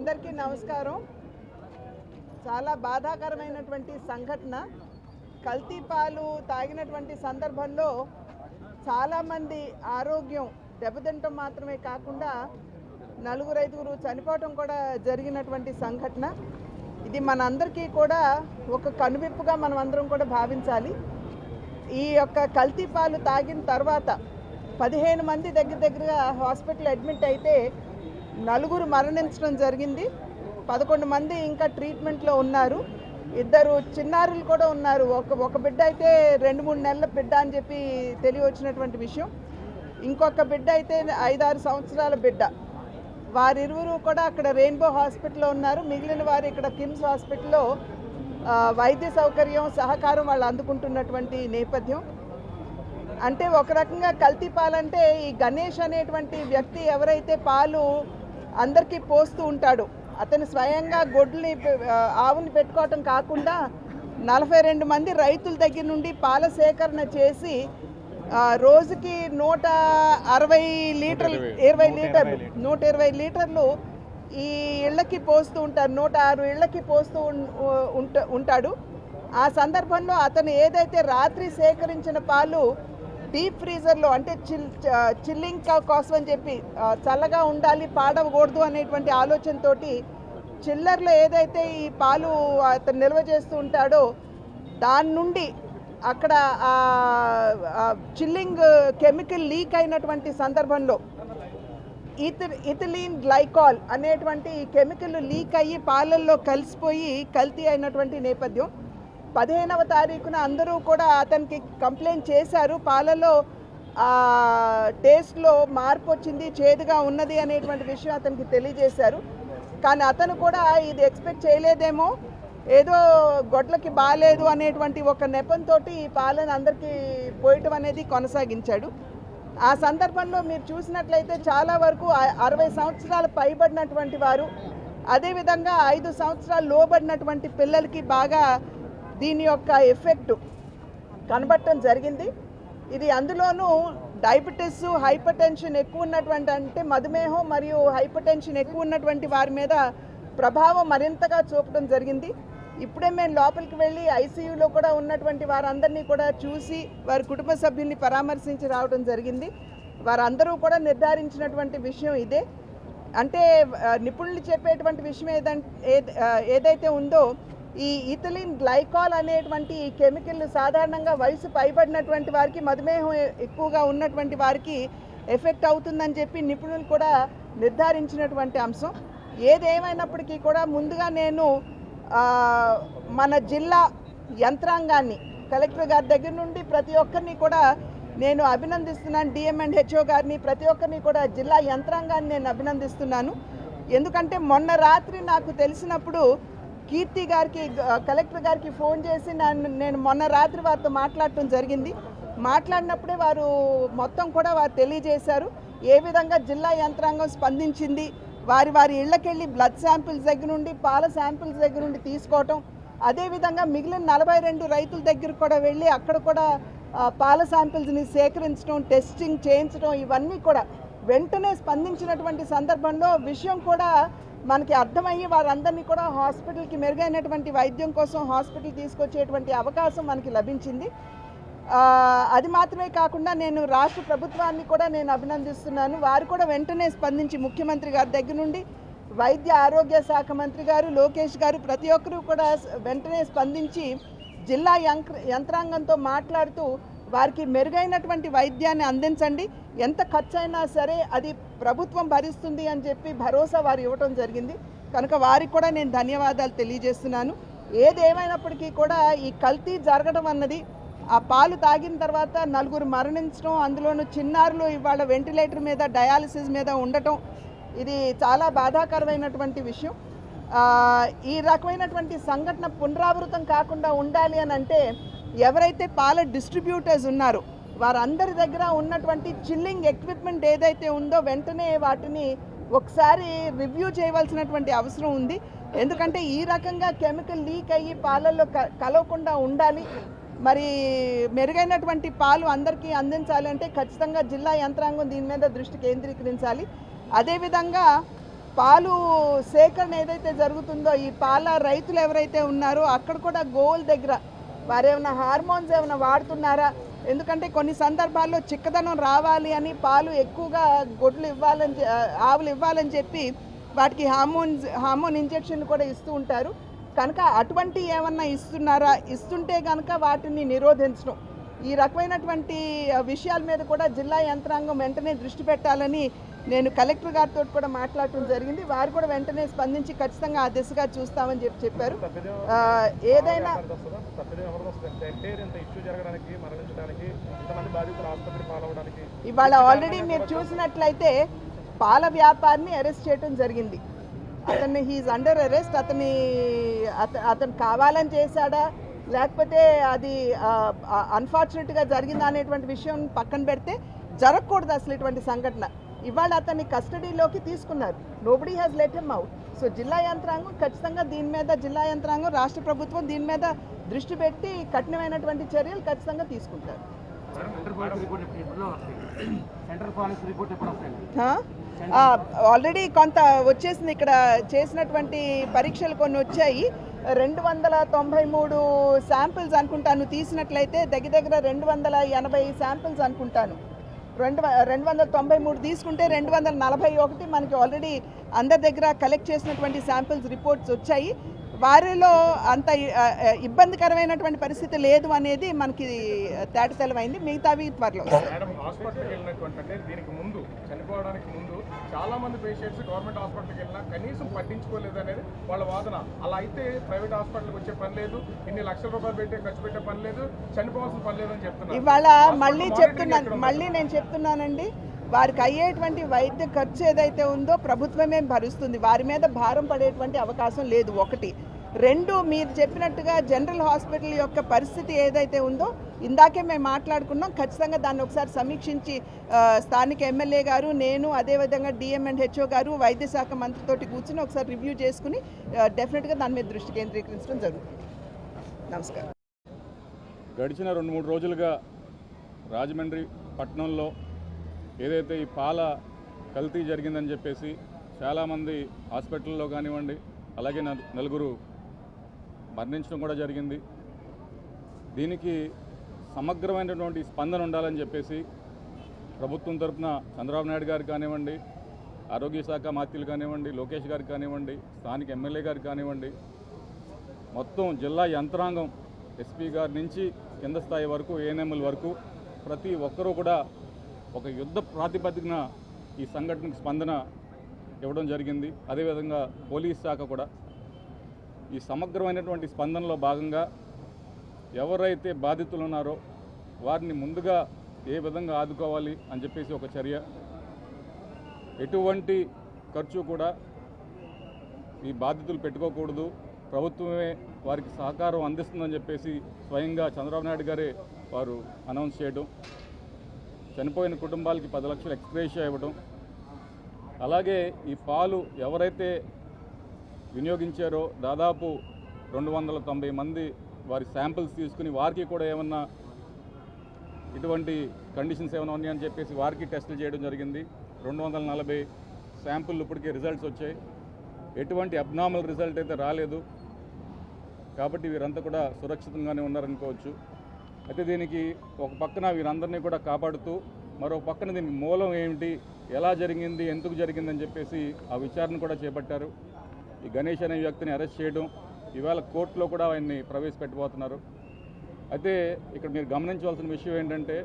అందరికీ నమస్కారం. చాలా బాధాకరమైనటువంటి సంఘటన. కల్తీ పాలు తాగినటువంటి సందర్భంలో చాలామంది ఆరోగ్యం దెబ్బతింటం మాత్రమే కాకుండా నలుగురు చనిపోవటం కూడా జరిగినటువంటి సంఘటన. ఇది మనందరికీ కూడా ఒక కనువిప్పుగా మనం అందరం కూడా భావించాలి. ఈ యొక్క కల్తీ పాలు తాగిన తర్వాత 15 మంది దగ్గరగా హాస్పిటల్ అడ్మిట్ అయితే 4 మరణించడం జరిగింది. 11 మంది ఇంకా ట్రీట్మెంట్లో ఉన్నారు. 2 చిన్నారులు కూడా ఉన్నారు. ఒక బిడ్డ అయితే 2-3 నెలల బిడ్డ అని చెప్పి తెలియవచ్చినటువంటి విషయం. ఇంకొక బిడ్డ అయితే 5-6 సంవత్సరాల బిడ్డ. వారిరువురు కూడా అక్కడ రెయిన్బో హాస్పిటల్లో ఉన్నారు. మిగిలిన వారు ఇక్కడ కిమ్స్ హాస్పిటల్లో వైద్య సౌకర్యం సహకారం వాళ్ళు అందుకుంటున్నటువంటి నేపథ్యం. అంటే ఒక రకంగా కల్తీ పాలంటే ఈ గణేష్ అనేటువంటి వ్యక్తి ఎవరైతే పాలు అందరికీ పోస్తూ ఉంటాడో అతను స్వయంగా గొడ్లని ఆవుని పెట్టుకోవటం కాకుండా 42 మంది రైతుల దగ్గర నుండి పాల సేకరణ చేసి రోజుకి 120 లీటర్లు ఈ ఇళ్ళకి పోస్తూ ఉంటారు. 106 ఇళ్ళకి పోస్తూ ఉంటాడు. ఆ సందర్భంలో అతను ఏదైతే రాత్రి సేకరించిన పాలు డీప్ ఫ్రీజర్లో అంటే చిల్లింగ్ కోసం అని చెప్పి చల్లగా ఉండాలి, పాడవకూడదు అనేటువంటి ఆలోచనతోటి చిల్లర్లో ఏదైతే ఈ పాలు అతను నిల్వ చేస్తూ ఉంటాడో దాని నుండి అక్కడ చిల్లింగ్ కెమికల్ లీక్ అయినటువంటి సందర్భంలో ఇథిలీన్ గ్లైకాల్ అనేటువంటి ఈ కెమికల్ లీక్ అయ్యి పాలల్లో కలిసిపోయి కల్తీ అయినటువంటి నేపథ్యం. 15వ తారీఖున అందరూ కూడా అతనికి కంప్లైంట్ చేశారు. పాలలో టేస్ట్లో మార్పు వచ్చింది, చేదుగా ఉన్నది అనేటువంటి విషయం అతనికి తెలియజేశారు. కానీ అతను కూడా ఇది ఎక్స్పెక్ట్ చేయలేదేమో, ఏదో గొడ్లకి బాగాలేదు అనేటువంటి ఒక నెపంతో ఈ పాలను అందరికీ పోయటం అనేది కొనసాగించాడు. ఆ సందర్భంలో మీరు చూసినట్లయితే చాలా వరకు 60 సంవత్సరాలు పైబడినటువంటి వారు, అదేవిధంగా 5 సంవత్సరాలు లోబడినటువంటి పిల్లలకి బాగా దీని యొక్క ఎఫెక్ట్ కనబడటం జరిగింది. ఇది అందులోనూ డయాబెటీస్, హైపర్ టెన్షన్ ఎక్కువ ఉన్నటువంటి అంటే మధుమేహం మరియు హైపర్ టెన్షన్ ఎక్కువ ఉన్నటువంటి వారి మీద ప్రభావం మరింతగా చూపడం జరిగింది. ఇప్పుడే మేము లోపలికి వెళ్ళి ఐసీయూలో కూడా ఉన్నటువంటి వారందరినీ కూడా చూసి వారి కుటుంబ సభ్యుల్ని పరామర్శించి రావడం జరిగింది. వారందరూ కూడా నిర్ధారించినటువంటి విషయం ఇదే. అంటే నిపుణులు చెప్పేటువంటి విషయం ఏదైతే ఉందో ఈ ఇథిలీన్ గ్లైకాల్ అనేటువంటి ఈ కెమికల్ సాధారణంగా వయసు పైబడినటువంటి వారికి, మధుమేహం ఎక్కువగా ఉన్నటువంటి వారికి ఎఫెక్ట్ అవుతుందని చెప్పి నిపుణులు కూడా నిర్ధారించినటువంటి అంశం. ఏదేమైనప్పటికీ కూడా ముందుగా నేను మన జిల్లా యంత్రాంగాన్ని, కలెక్టర్ గారి దగ్గర నుండి ప్రతి ఒక్కరిని కూడా నేను అభినందిస్తున్నాను. డిఎం అండ్ హెచ్ఓ గారిని, ప్రతి ఒక్కరిని కూడా జిల్లా యంత్రాంగాన్ని నేను అభినందిస్తున్నాను. ఎందుకంటే మొన్న రాత్రి నాకు తెలిసినప్పుడు కీర్తి గారికి, కలెక్టర్ గారికి ఫోన్ చేసి నేను మొన్న రాత్రి వారితో మాట్లాడటం జరిగింది. మాట్లాడినప్పుడే వారు మొత్తం కూడా వారు తెలియజేశారు ఏ విధంగా జిల్లా యంత్రాంగం స్పందించింది. వారి ఇళ్ళకెళ్ళి బ్లడ్ శాంపిల్స్ దగ్గర నుండి, పాల శాంపిల్స్ దగ్గర నుండి తీసుకోవటం, అదేవిధంగా మిగిలిన 42 రైతుల దగ్గర కూడా వెళ్ళి అక్కడ కూడా పాల శాంపిల్స్ని సేకరించడం, టెస్టింగ్ చేయించడం, ఇవన్నీ కూడా వెంటనే స్పందించినటువంటి సందర్భంలో విషయం కూడా మనకి అర్థమయ్యి వారందరినీ కూడా హాస్పిటల్కి మెరుగైనటువంటి వైద్యం కోసం హాస్పిటల్ తీసుకొచ్చేటువంటి అవకాశం మనకి లభించింది. అది మాత్రమే కాకుండా నేను రాష్ట్ర ప్రభుత్వాన్ని కూడా నేను అభినందిస్తున్నాను. వారు కూడా వెంటనే స్పందించి ముఖ్యమంత్రి గారి దగ్గర నుండి వైద్య ఆరోగ్య శాఖ మంత్రి గారు లోకేష్ గారు ప్రతి ఒక్కరూ కూడా వెంటనే స్పందించి జిల్లా యంత్రాంగంతో మాట్లాడుతూ వారికి మెరుగైనటువంటి వైద్యాన్ని అందించండి, ఎంత ఖర్చు అయినా సరే అది ప్రభుత్వం భరిస్తుంది అని చెప్పి భరోసా వారు ఇవ్వటం జరిగింది. కనుక వారికి కూడా నేను ధన్యవాదాలు తెలియజేస్తున్నాను. ఏదేమైనప్పటికీ కూడా ఈ కల్తీ జరగడం అన్నది, ఆ పాలు తాగిన తర్వాత 4 మరణించడం, అందులోనూ చిన్నారులు ఇవాళ వెంటిలేటర్ మీద, డయాలసిస్ మీద ఉండటం, ఇది చాలా బాధాకరమైనటువంటి విషయం. ఈ రకమైనటువంటి సంఘటన పునరావృతం కాకుండా ఉండాలి అని అంటే ఎవరైతే పాల డిస్ట్రిబ్యూటర్స్ ఉన్నారో వారందరి దగ్గర ఉన్నటువంటి చిల్లింగ్ ఎక్విప్మెంట్ ఏదైతే ఉందో వెంటనే వాటిని ఒకసారి రివ్యూ చేయవలసినటువంటి అవసరం ఉంది. ఎందుకంటే ఈ రకంగా కెమికల్ లీక్ అయ్యి పాలల్లో కలవకుండా ఉండాలి. మరి మెరుగైనటువంటి పాలు అందరికీ అందించాలి అంటే ఖచ్చితంగా జిల్లా యంత్రాంగం దీని మీద దృష్టి కేంద్రీకరించాలి. అదేవిధంగా పాలు సేకరణ ఏదైతే జరుగుతుందో ఈ పాల రైతులు ఎవరైతే ఉన్నారో అక్కడ కూడా గోవుల దగ్గర వారు ఏమైనా హార్మోన్స్ ఏమైనా వాడుతున్నారా? ఎందుకంటే కొన్ని సందర్భాల్లో చిక్కదనం రావాలి అని పాలు ఎక్కువగా గొడ్లు ఇవ్వాలని ఆవులు ఇవ్వాలని చెప్పి వాటికి హార్మోన్ ఇంజెక్షన్లు కూడా ఇస్తూ ఉంటారు. కనుక అటువంటి ఏమన్నా ఇస్తున్నారా? ఇస్తుంటే కనుక వాటిని నిరోధించడం, ఈ రకమైనటువంటి విషయాల మీద కూడా జిల్లా యంత్రాంగం వెంటనే దృష్టి పెట్టాలని నేను కలెక్టర్ గారితో కూడా మాట్లాడటం జరిగింది. వారు కూడా వెంటనే స్పందించి ఖచ్చితంగా ఆ దిశగా చూస్తామని చెప్పారు. ఏదైనా ఇవాళ ఆల్రెడీ మీరు చూసినట్లయితే పాల వ్యాపారిని అరెస్ట్ చేయడం జరిగింది. అతన్ని హీఈస్ అండర్ అరెస్ట్. అతను కావాలని చేశాడా లేకపోతే అది అన్ఫార్చునేట్గా జరిగిందా అనేటువంటి విషయం పక్కన పెడితే జరగకూడదు అసలు ఇటువంటి సంఘటన. ఇవాళ అతన్ని కస్టడీలోకి తీసుకున్నారు. Nobody has let him out. So జిల్లా యంత్రాంగం ఖచ్చితంగా దీని మీద, జిల్లా యంత్రాంగం రాష్ట్ర ప్రభుత్వం దీని మీద దృష్టి పెట్టి కఠినమైనటువంటి చర్యలు ఖచ్చితంగా తీసుకుంటారు. ఆల్రెడీ కొంత వచ్చేసింది. ఇక్కడ చేసినటువంటి పరీక్షలు కొన్ని వచ్చాయి. 293 శాంపిల్స్ అనుకుంటాను తీసినట్లయితే, దగ్గర 280 శాంపిల్స్ అనుకుంటాను. 293 తీసుకుంటే 241 మనకి ఆల్రెడీ అందరి దగ్గర కలెక్ట్ చేసినటువంటి శాంపిల్స్ రిపోర్ట్స్ వచ్చాయి. వారిలో అంత ఇబ్బందికరమైనటువంటి పరిస్థితి లేదు అనేది మనకి తేటతెల్లమైంది. మిగతావి త్వరలో. దీనికి ముందు చనిపోవడానికి ముందు చాలా మంది పేషెంట్స్ గవర్నమెంట్ హాస్పిటల్కి వెళ్ళినా కనీసం పట్టించుకోలేదు అనేది వాళ్ళ వాదన. అలా అయితే ప్రైవేట్ హాస్పిటల్కి వచ్చే పని లేదు, ఇన్ని లక్షల రూపాయలు ఖర్చు పెట్టే పని లేదు, చనిపోవాల్సిన పని లేదని చెప్తున్నారు. ఇవాళ మళ్ళీ నేను చెప్తున్నానండి, వారికి అయ్యేటువంటి వైద్య ఖర్చు ఏదైతే ఉందో ప్రభుత్వమే భరుస్తుంది. వారి మీద భారం పడేటువంటి అవకాశం లేదు. 1. 2, మీరు చెప్పినట్టుగా జనరల్ హాస్పిటల్ యొక్క పరిస్థితి ఏదైతే ఉందో ఇందాకే మేము మాట్లాడుకున్నాం. ఖచ్చితంగా దాన్ని ఒకసారి సమీక్షించి స్థానిక ఎమ్మెల్యే గారు, నేను, అదేవిధంగా డిఎం అండ్ హెచ్ఓ గారు, వైద్య శాఖ మంత్రితోటి కూర్చుని ఒకసారి రివ్యూ చేసుకుని డెఫినెట్గా దాని మీద దృష్టి కేంద్రీకరించడం జరుగుతుంది. నమస్కారం. గడిచిన 2-3 రోజులుగా రాజమండ్రి పట్టణంలో ఏదైతే ఈ పాల కల్తీ జరిగిందని చెప్పేసి చాలామంది హాస్పిటల్లో కానివ్వండి, అలాగే నలుగురు మరణించడం కూడా జరిగింది. దీనికి సమగ్రమైనటువంటి స్పందన ఉండాలని చెప్పేసి ప్రభుత్వం తరఫున చంద్రబాబు నాయుడు గారు కానివ్వండి, ఆరోగ్య శాఖ మంత్రులు కానివ్వండి, లోకేష్ గారు కానివ్వండి, స్థానిక ఎమ్మెల్యే గారు కానివ్వండి, మొత్తం జిల్లా యంత్రాంగం ఎస్పీ గారి నుంచి కింద స్థాయి వరకు, ఏఎన్ఎంల వరకు ప్రతి ఒక్కరూ కూడా ఒక యుద్ధ ప్రాతిపదికన ఈ సంఘటనకు స్పందన ఇవ్వడం జరిగింది. అదేవిధంగా పోలీస్ శాఖ కూడా ఈ సమగ్రమైనటువంటి స్పందనలో భాగంగా ఎవరైతే బాధితులు ఉన్నారో వారిని ముందుగా ఏ విధంగా ఆదుకోవాలి అని చెప్పేసి ఒక చర్య. ఎటువంటి ఖర్చు కూడా ఈ బాధితులు పెట్టుకోకూడదు, ప్రభుత్వమే వారికి సహకారం అందిస్తుందని చెప్పేసి స్వయంగా చంద్రబాబు నాయుడు గారే వారు అనౌన్స్ చేయడం, చనిపోయిన కుటుంబాలకి 10 లక్షలు ఎక్స్గ్రేషియా ఇవ్వడం, అలాగే ఈ పాలు ఎవరైతే వినియోగించారో దాదాపు 290 మంది వారి శాంపిల్స్ తీసుకుని వారికి కూడా ఏమన్నా ఇటువంటి కండిషన్స్ ఏమైనా ఉన్నాయని చెప్పేసి వారికి టెస్టులు చేయడం జరిగింది. 240 శాంపుల్ ఇప్పటికే రిజల్ట్స్ వచ్చాయి. ఎటువంటి అబ్నార్మల్ రిజల్ట్ అయితే రాలేదు. కాబట్టి వీరంతా కూడా సురక్షితంగానే ఉన్నారనుకోవచ్చు. అయితే దీనికి ఒక పక్కన వీరందరినీ కూడా కాపాడుతూ మరో పక్కన దీనికి మూలం ఏమిటి, ఎలా జరిగింది, ఎందుకు జరిగిందని చెప్పేసి ఆ విచారణ కూడా చేపట్టారు. ఈ గణేష్ అనే వ్యక్తిని అరెస్ట్ చేయడం, ఇవాళ కోర్టులో కూడా ఆయన్ని ప్రవేశపెట్టబోతున్నారు. అయితే ఇక్కడ మీరు గమనించవలసిన విషయం ఏంటంటే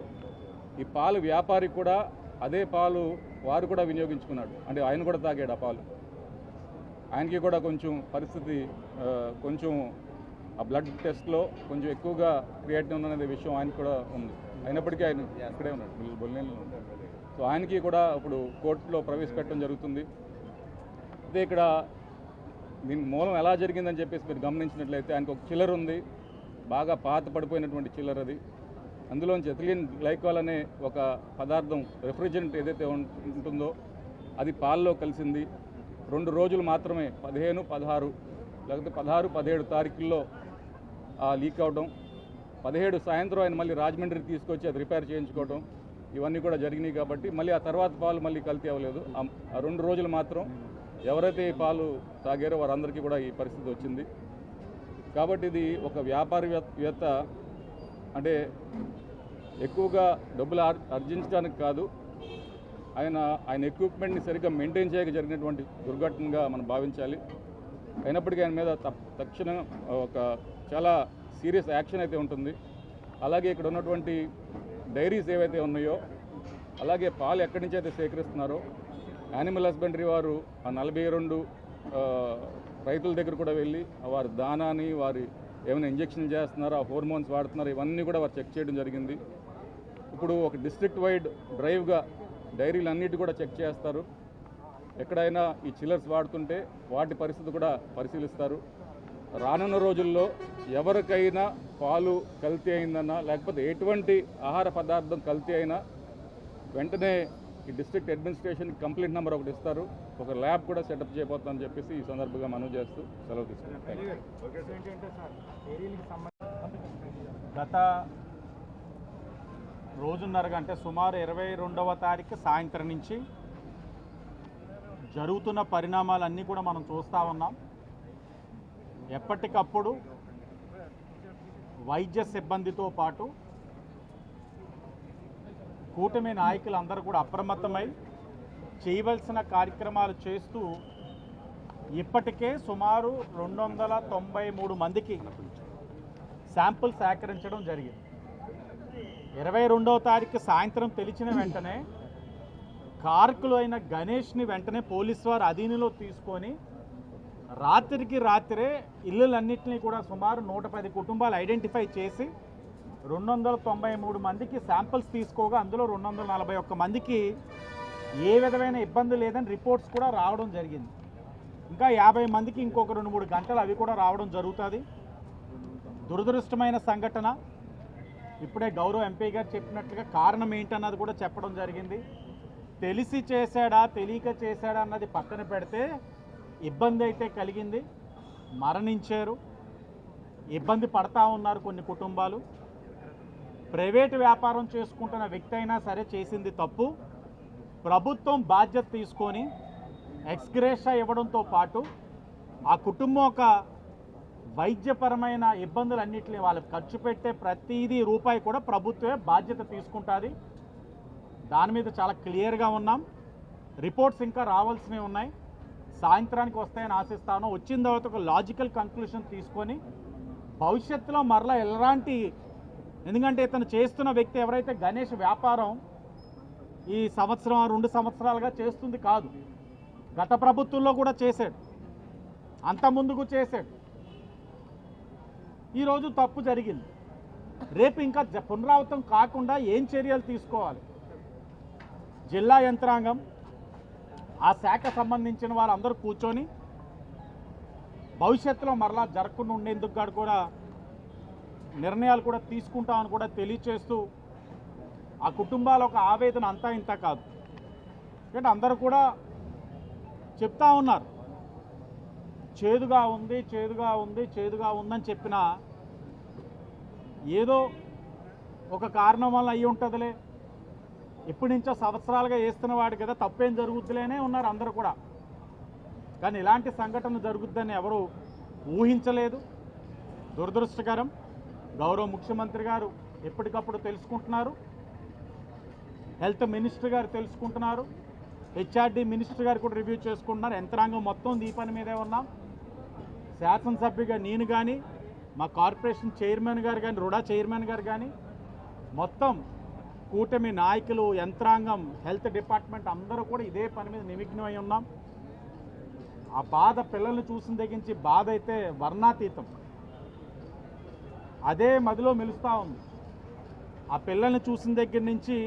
ఈ పాలు వ్యాపారి కూడా అదే పాలు వారు కూడా వినియోగించుకున్నాడు. అంటే ఆయన కూడా తాగాడు ఆ పాలు. ఆయనకి కూడా కొంచెం పరిస్థితి కొంచెం ఆ బ్లడ్ టెస్ట్లో కొంచెం ఎక్కువగా క్రియేటిన్ అనే విషయం ఆయనకు కూడా ఉంది. అయినప్పటికీ ఆయన ఇక్కడే ఉన్నాడు, బొల్లేనులో ఉన్నాడు. సో ఆయనకి కూడా ఇప్పుడు కోర్టులో ప్రవేశపెట్టడం జరుగుతుంది. అయితే ఇక్కడ దీని మూలం ఎలా జరిగిందని చెప్పేసి మీరు గమనించినట్లయితే ఆయనకు ఒక చిల్లర్ ఉంది, బాగా పాత పడిపోయినటువంటి చిల్లర్ అది. అందులోంచి ఎథిలిన్ గ్లైకాల్ అనే ఒక పదార్థం, రెఫ్రిజరెంట్ ఏదైతే ఉంటుందో అది పాల్లో కలిసింది. 2 రోజులు మాత్రమే 15, 16 లేకపోతే 16, 17 తారీఖుల్లో లీక్ అవడం, 17 సాయంత్రం ఆయన మళ్ళీ రాజమండ్రికి తీసుకొచ్చి అది రిపేర్ చేయించుకోవడం, ఇవన్నీ కూడా జరిగినాయి. కాబట్టి మళ్ళీ ఆ తర్వాత పాలు మళ్ళీ కల్తీ అవ్వలేదు. ఆ 2 రోజులు మాత్రం ఎవరైతే ఈ పాలు తాగారో వారందరికీ కూడా ఈ పరిస్థితి వచ్చింది. కాబట్టి ఇది ఒక వ్యాపారవేత్త అంటే ఎక్కువగా డబ్బులు ఆర్జించడానికి కాదు, ఆయన ఎక్విప్మెంట్ని సరిగ్గా మెయింటైన్ చేయక జరిగినటువంటి దుర్ఘటనగా మనం భావించాలి. అయినప్పటికీ ఆయన మీద తక్షణం ఒక చాలా సీరియస్ యాక్షన్ అయితే ఉంటుంది. అలాగే ఇక్కడ ఉన్నటువంటి డైరీస్ ఏవైతే ఉన్నాయో, అలాగే పాలు ఎక్కడి నుంచి అయితే సేకరిస్తున్నారో యానిమల్ హస్బెండరీ వారు ఆ 42 రైతుల దగ్గర కూడా వెళ్ళి వారి దానాన్ని, వారి ఏమైనా ఇంజెక్షన్ చేస్తున్నారో, ఆ హార్మోన్స్ వాడుతున్నారో, ఇవన్నీ కూడా వారు చెక్ చేయడం జరిగింది. ఇప్పుడు ఒక డిస్ట్రిక్ట్ వైడ్ డ్రైవ్గా డైరీలు అన్నిటి కూడా చెక్ చేస్తారు. ఎక్కడైనా ఈ చిల్లర్స్ వాడుతుంటే వాటి పరిస్థితి కూడా పరిశీలిస్తారు. రానున్న రోజుల్లో ఎవరికైనా పాలు కల్తీ అయిందన్నా, లేకపోతే ఎటువంటి ఆహార పదార్థం కల్తీ అయినా వెంటనే ఈ డిస్ట్రిక్ట్ అడ్మినిస్ట్రేషన్కి కంప్లైంట్ నెంబర్ ఒకటి ఇస్తారు. ఒక ల్యాబ్ కూడా సెటప్ చేయబోతుందని చెప్పేసి ఈ సందర్భంగా మనవి చేస్తూ సెలవు తీసుకుంటాం. గత రోజున్నరగా అంటే సుమారు 22వ తారీఖు సాయంత్రం నుంచి జరుగుతున్న పరిణామాలన్నీ కూడా మనం చూస్తూ ఉన్నాం. ఎప్పటికప్పుడు వైద్య సిబ్బందితో పాటు కూటమి నాయకులందరూ కూడా అప్రమత్తమై చేయవలసిన కార్యక్రమాలు చేస్తూ ఇప్పటికే సుమారు 293 మందికి శాంపుల్ సేకరించడం జరిగింది. 22వ తారీఖు సాయంత్రం తెలిసిన వెంటనే కారకులు అయిన గణేష్ని వెంటనే పోలీసు వారు అధీనంలో తీసుకొని రాత్రికి రాత్రే ఇళ్ళలన్నింటినీ కూడా సుమారు 110 కుటుంబాలు ఐడెంటిఫై చేసి 293 మందికి శాంపిల్స్ తీసుకోగా అందులో 241 మందికి ఏ విధమైన ఇబ్బంది లేదని రిపోర్ట్స్ కూడా రావడం జరిగింది. ఇంకా 50 మందికి ఇంకొక 2-3 గంటలు అవి కూడా రావడం జరుగుతుంది. దురదృష్టమైన సంఘటన. ఇప్పుడే గౌరవ ఎంపీ గారు చెప్పినట్లుగా కారణం ఏంటన్నది కూడా చెప్పడం జరిగింది. తెలిసి చేశాడా తెలియక చేశాడా అన్నది పక్కన పెడితే ఇబ్బంది అయితే కలిగింది. మరణించారు, ఇబ్బంది పడతా ఉన్నారు కొన్ని కుటుంబాలు. ప్రైవేటు వ్యాపారం చేసుకుంటున్న వ్యక్తి అయినా సరే చేసింది తప్పు. ప్రభుత్వం బాధ్యత తీసుకొని ఎక్స్గ్రేషా ఇవ్వడంతో పాటు ఆ కుటుంబం ఒక వైద్యపరమైన ఇబ్బందులన్నింటినీ వాళ్ళకి ఖర్చు పెట్టే ప్రతిదీ రూపాయి కూడా ప్రభుత్వమే బాధ్యత తీసుకుంటుంది. దాని మీద చాలా క్లియర్గా ఉన్నాం. రిపోర్ట్స్ ఇంకా రావాల్సినవి ఉన్నాయి, సాయంత్రానికి వస్తాయని ఆశిస్తాను. వచ్చిన తర్వాత ఒక లాజికల్ కంక్లూషన్ తీసుకొని భవిష్యత్తులో మరలా ఎలాంటి, ఎందుకంటే ఇతను చేస్తున్న వ్యక్తి ఎవరైతే గణేష్ వ్యాపారం ఈ సంవత్సరం 2 సంవత్సరాలుగా చేస్తుంది కాదు, గత ప్రభుత్వంలో కూడా చేశాడు, అంత ముందుకు చేశాడు. ఈరోజు తప్పు జరిగింది, రేపు ఇంకా పునరావృతం కాకుండా ఏం చర్యలు తీసుకోవాలి? జిల్లా యంత్రాంగం, ఆ శాఖ సంబంధించిన వారందరూ కూర్చొని భవిష్యత్తులో మరలా జరగకుండా ఉండేందుకు కూడా నిర్ణయాలు కూడా తీసుకుంటామని కూడా తెలియచేస్తూ ఆ కుటుంబాల ఒక ఆవేదన అంతా ఇంత కాదు. ఎందుకంటే అందరూ కూడా చెప్తా ఉన్నారు చేదుగా ఉంది, చేదుగా ఉంది, చేదుగా ఉందని చెప్పినా ఏదో ఒక కారణం వల్ల అయ్యి ఉంటుందిలే, ఇప్పటి నుంచో సంవత్సరాలుగా వేస్తున్నవాడు కదా, తప్పేం జరుగుద్దిలేనే ఉన్నారు అందరూ కూడా. కానీ ఇలాంటి సంఘటన జరుగుద్దని ఎవరు ఊహించలేదు. దురదృష్టకరం. గౌరవ ముఖ్యమంత్రి గారు ఎప్పటికప్పుడు తెలుసుకుంటున్నారు, హెల్త్ మినిస్టర్ గారు తెలుసుకుంటున్నారు, హెచ్ఆర్డీ మినిస్టర్ గారు కూడా రివ్యూ చేసుకుంటున్నారు. యంత్రాంగం మొత్తం ఈ పని మీదే ఉన్నాం. శాసనసభ్యుగా నేను కానీ, మా కార్పొరేషన్ చైర్మన్ గారు కానీ, రుడా చైర్మన్ గారు కానీ, మొత్తం కూటమి నాయకులు, యంత్రాంగం, హెల్త్ డిపార్ట్మెంట్ అందరూ కూడా ఇదే పని మీద నిమగ్నమై ఉన్నాం. ఆ బాధ పిల్లల్ని చూసిన దగ్గర నుంచి బాధ అయితే వర్ణాతీతం. అదే మదిలో మెలుస్తూ ఉంది. ఆ పిల్లల్ని చూసిన దగ్గర నుంచి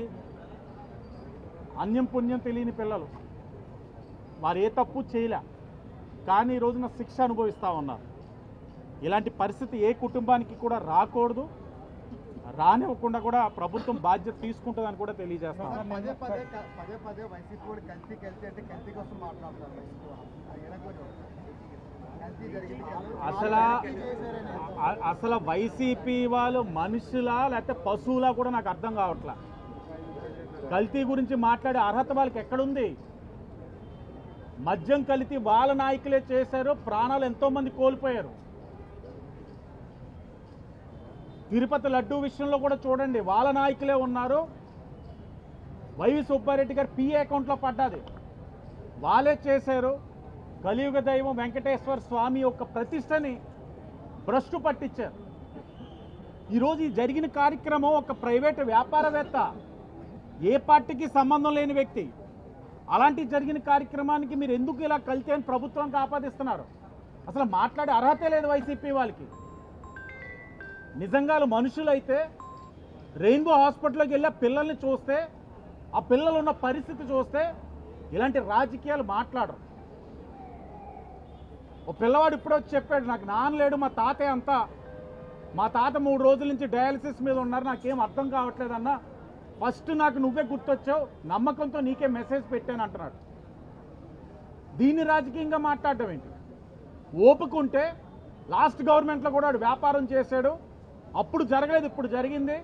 అన్యం పుణ్యం తెలియని పిల్లలు, వారు ఏ తప్పు చేయలే, కానీ ఈ రోజున శిక్ష అనుభవిస్తూ ఉన్నారు. ఇలాంటి పరిస్థితి ఏ కుటుంబానికి కూడా రాకూడదు, రానివ్వకుండా కూడా ప్రభుత్వం బాధ్యత తీసుకుంటుందని కూడా తెలియజేస్తాం. అసలు వైసీపీ వాళ్ళు మనుషులా లేకపోతే పశువులా కూడా నాకు అర్థం కావట్లా. కల్తీ గురించి మాట్లాడే అర్హత వాళ్ళకి ఎక్కడుంది? మద్యం కలిపి వాళ్ళ నాయకులే చేశారు, ప్రాణాలు ఎంతోమంది కోల్పోయారు. తిరుపతి లడ్డూ విషయంలో కూడా చూడండి, వాళ్ళ నాయకులే ఉన్నారు. వైవి సుబ్బారెడ్డి గారు పిఏ అకౌంట్లో పడ్డది, వాళ్ళే చేశారు. కలియుగ దైవం వెంకటేశ్వర స్వామి యొక్క ప్రతిష్టని భ్రష్టు పట్టించారు. ఈరోజు ఈ జరిగిన కార్యక్రమం ఒక ప్రైవేటు వ్యాపారవేత్త, ఏ పార్టీకి సంబంధం లేని వ్యక్తి, అలాంటి జరిగిన కార్యక్రమానికి మీరు ఎందుకు ఇలా కలితే అని ప్రభుత్వానికి ఆపాదిస్తున్నారు? అసలు మాట్లాడే అర్హతే లేదు వైసీపీ వాళ్ళకి. నిజంగా మనుషులైతే రెయిన్బో హాస్పిటల్కి వెళ్ళి పిల్లల్ని చూస్తే, ఆ పిల్లలు ఉన్న పరిస్థితి చూస్తే ఇలాంటి రాజకీయాలు మాట్లాడరు. ఓ పిల్లవాడు ఇప్పుడే వచ్చి చెప్పాడు, నాకు నాన్న లేడు, మా తాతయ్య అంతా, మా తాత 3 రోజుల నుంచి డయాలసిస్ మీద ఉన్నారు, నాకేం అర్థం కావట్లేదన్నా, ఫస్ట్ నాకు నువ్వే గుర్తొచ్చావు, నమ్మకంతో నీకే మెసేజ్ పెట్టాను అంటున్నాడు. దీన్ని రాజకీయంగా మాట్లాడడం ఏంటి? ఓపుకుంటే లాస్ట్ గవర్నమెంట్లో కూడా వాడు వ్యాపారం చేశాడు, అప్పుడు జరగలేదు, ఇప్పుడు జరిగింది.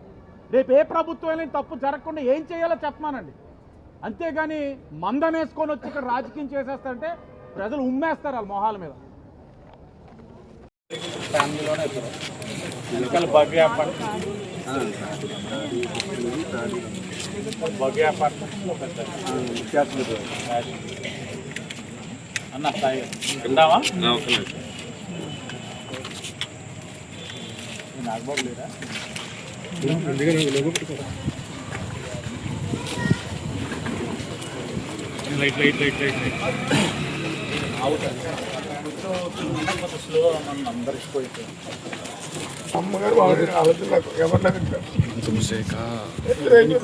రేపు ఏ ప్రభుత్వం తప్పు జరగకుండా ఏం చేయాలో చెప్పమానండి. అంతేగాని మందనేసుకొని వచ్చి ఇక్కడ రాజకీయం చేసేస్తారంటే ప్రజలు ఉమ్మేస్తారు వాళ్ళ మొహాల మీద. ఫ్యామిలీలోనే అన్న సాయి వెళ్దామా? నాగబాబు లేరా? Light light light light light slow అందరికిపోయింది. అమ్మగారు ఎవరు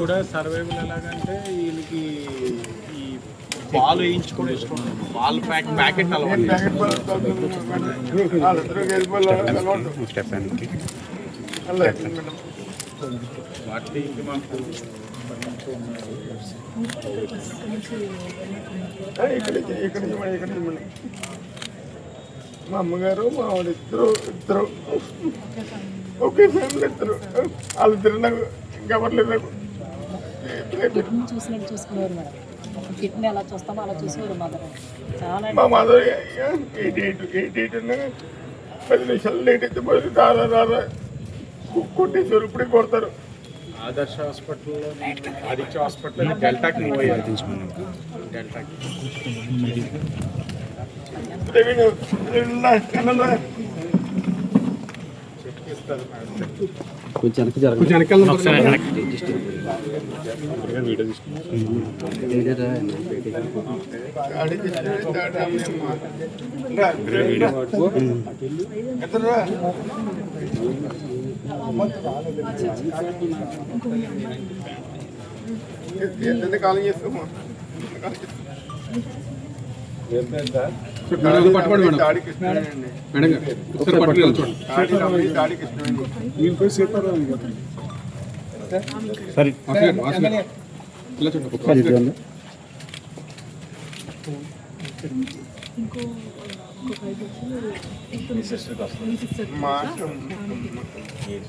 కూడా సర్వైవల్ ఎలాగంటే వీళ్ళకి ఈ పాలు వేయించుకోవడం ఇష్టం, పాలు ప్యాకెట్ అలవాటు. వాటికి మాకు మా అమ్మగారు మా వాడు ఇద్దరు ఒకే ఫ్యామిలీ, ఇద్దరు వాళ్ళిద్దరు నాకు ఇంకెవరు లేదు. నాకు చూసినట్టు చూసుకునేవారు మేడం, కిడ్నీ ఎలా చూస్తామో అలా చూసేవారు మదర్. చాలా మా మదర్ 88 10 నిమిషాలు లేట్ అయితే పోయి దాదా కొట్టేసారు, ఇప్పుడే కొడతారు. ఆదర్శ హాస్పిటల్లో ఆదిత్య హాస్పిటల్ డెల్టాకి మూవ్ అయ్యారు. డెల్టాకి చెప్పిస్తారు కొంచెం వీడియో ఎంత కాలం చేస్తామా? దాడి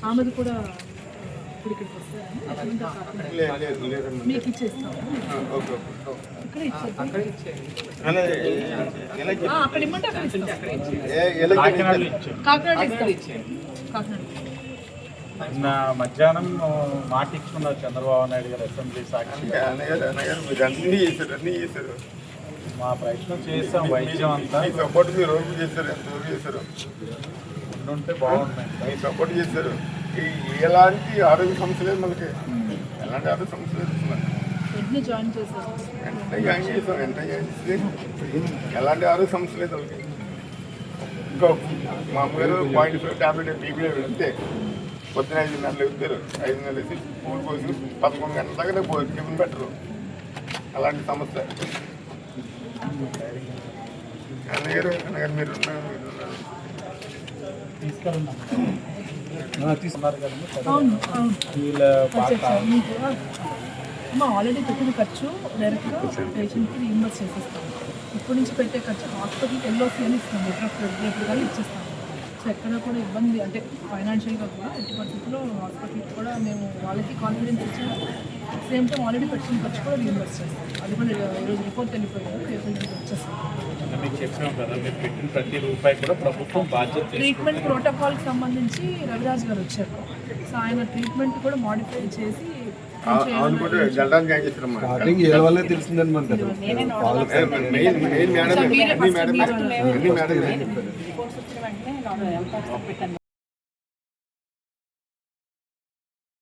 ఆమెది కూడా ఇప్పుడు ఇక్కడికి వస్తారా? మీకు ఇచ్చేస్తాం, అక్కడ ఇమ్మంటే అక్కడ ఇస్తాం. కాకినాడ ఇస్తాం. నిన్న మధ్యాహ్నం మాట ఇచ్చుకున్నారు చంద్రబాబు నాయుడు గారు అసెంబ్లీ సాక్షి. అన్నీ చేశారు. మా ప్రయత్నం చేసాం, వైద్యం అంతా సపోర్ట్ మీరు రోజు చేశారు, ఎంతవరకు చేశారు? ఉంటే బాగున్నాయి. మీరు సపోర్ట్ చేశారు. ఎలాంటి ఆరోగ్య సమస్య లేదు మనకి, ఎలాంటి ఆరోగ్య సమస్య లేదు. వెంటనే జాయిన్ చేశారు, వెంటనే జాయిన్ చేసాం, వెంటనే జాయిన్ చేస్తే ఎలాంటి ఆరోగ్య సమస్య లేదు వాళ్ళకి. ఇంకో మా అమ్మగారు 0.5 టాబ్లెట్ బీపీ వెళ్తే పొద్దున 5 గంటలు వెళ్తారు, 5 గంటలు వేసి స్కూల్ కోసం 11 గంటల దాకా టిఫిన్ పెట్టరు. అలాంటి సమస్య. అన్నగారు మీరు తీసుకున్నారు కదండి. అవును అవును. వీళ్ళ అమ్మ ఆల్రెడీ పెట్టిన ఖర్చు డైరెక్ట్గా పేషెంట్కి రీఇంబర్స్ చేసేస్తాము. ఇప్పటి నుంచి పెట్టే ఖర్చు హాస్పిటల్కి ఎల్ఓసి అని ఇస్తాం, రేపు కానీ ఇచ్చేస్తాము. సో ఎక్కడ కూడా ఇబ్బంది అంటే ఫైనాన్షియల్గా కూడా ఎట్టి పరిస్థితుల్లో హాస్పిటల్కి కూడా మేము వాళ్ళకి కాన్ఫిడెన్స్ ఇచ్చాము. సేమ్ టైం ఆల్రెడీ పెట్టిన ఖర్చు కూడా రీఎంబర్స్ చేస్తాం. అది కూడా ఈరోజు రిపోర్ట్ వెళ్ళిపోయారు, రేపు నుంచి వచ్చేస్తాం. మీకు చెప్పినాం కదా, మీరు పెట్టిన ప్రతి రూపాయి కూడా ప్రభుత్వం బాధ్యత ట్రీట్మెంట్ ప్రోటోకాల్కి సంబంధించి రవిరాజ్ గారు వచ్చారు. సో ఆయన ట్రీట్మెంట్ కూడా మాడిఫై చేసి అవును కూడా జల్దాన్ జాయిన్ చేస్తారమ్మా. స్టార్టింగ్ ఏడు వల్లే తెలిసిందని మన కదా మెయిన్ మేడం అన్ని మేడం రిపోర్ట్స్ వచ్చిన వెంటనే నాకు పెట్టాను.